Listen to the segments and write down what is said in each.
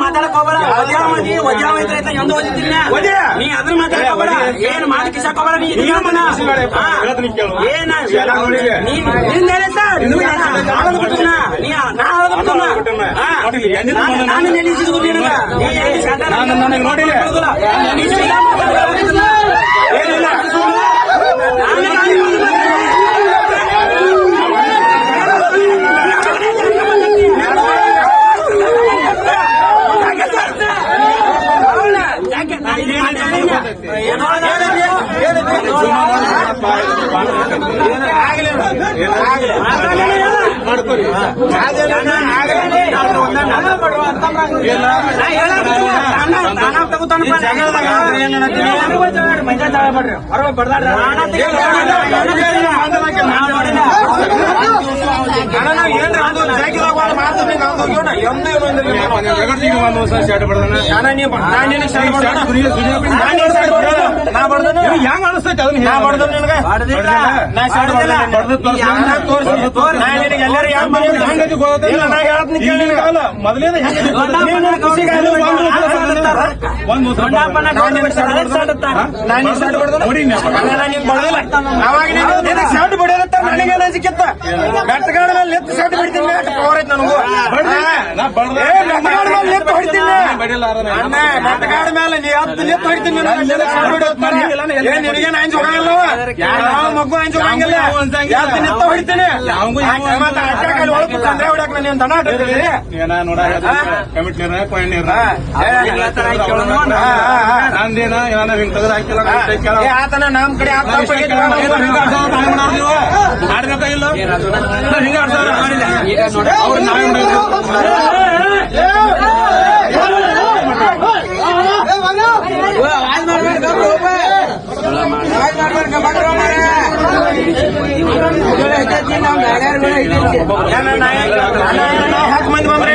ಮಾತಾಡಕ್ ಹೋಗಬೇಡ. ವಜಾವೈತೆ ಎಂದು ಓದಿದ್ದೀನಿ ನೀ ಅದ್ರ ಮಾತಾಡಕೋಬೇಡ. ಏನ್ ಮಾಡಿ ಕಿಸಾಕೋಬೇಡ. ನೀ ಏನ ನಾನು ನೆನೆಸಿದ್ರು ನನಗೆ ನೋಡಿಲ್ಲ. ಮಾಡ್ಕೊರಿ ಹೆಂಗ್ ಅನಿಸ್ತೈತಿ ಅದನ್ನ ಮೊದಲೇ ಶಾರ್ಟ್ ಬಡಿಯೋದತ್ತ ನನಗೇನ ಸಿಕ್ಕಿತ್ತ ಗಟ್ಟಗಾಡ ಮೇಲೆ ಎತ್ತು ಶಾರ್ಟ್ ಬಿಡ್ತೀನಿ. ಪವರ್ ಐತಿ ನನಗೂ ಎತ್ತು ಹೊಡಿತೀನಿ. ಗಟ್ಟಗಾಡ ಮೇಲೆ ನೀ ಹತ್ತು ಎತ್ತು ಹೊಡಿತೀನಿ. ನಿನಗೇನು ಅಂಜು ಹೋಗಂಗಿಲ್ಲ. ಯಾವ ಮಗು ಅಂಜು ಹೋಗಂಗಿಲ್ಲ. ಎತ್ತು ಹೊಡಿತೀನಿ. ಒಳಗೆ ತಂದ್ರೆ ಹೊಡ್ಯಾಕ ನೀನ್ ದನ ನಂದೇನ ಏನಾರ ಹಿಂಗ್ ತೆಗೆದು ಹಾಕಿಲ್ಲ. ಆತನ ನಮ್ ಕಡೆ ಮಾಡ್ಬೇಕ ಇಲ್ಲ ಹಿಂಗ ಅವ್ರು ಮಂದಿ ಬಂದ್ರೆ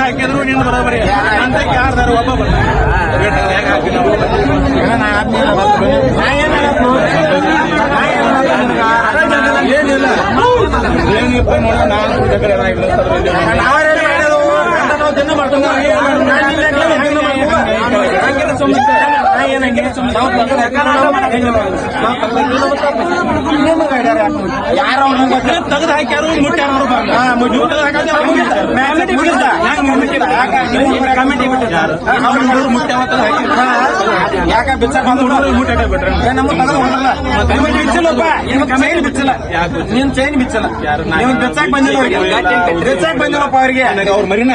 ಹಾಕಿದ್ರು ನಿನ್ನ ಬರೋಬರಿ ಅಂತ ಯಾರ್ದಾರ ಒಬ್ಬ ಬಂದ ಏನಿಲ್ಲ ಏನಪ್ಪ ನೋಡ ನಾನು ಮಾಡ್ಕೊಂಡು ಯಾರು ತೆಗೆದು ಹಾಕ್ಯಾರು ಮುಟ್ಟ್ಯಾರ ಯಾಕ ಬಿಚ್ಚಕ್ ಬಿಟ್ರೆ ನಮ್ಮ ತೆಗೆದು ಹೊಡಲ್ಲ. ಬಿಚ್ಚಲ್ಲಪ್ಪ ಚೈನ್ ಬಿಚ್ಚಲ್ಲ. ನಿನ್ ಚೈನ್ ಬಿಚ್ಚಲ್ಲ. ನೀವು ಬೆಚ್ಚಾಕ್ ಬಂದಿಲ್ಲ. ಬೆಚ್ಚಾಕ್ ಬಂದಿಲ್ಲಪ್ಪ ಅವ್ರಿಗೆ ಅವ್ರ ಮರಿನ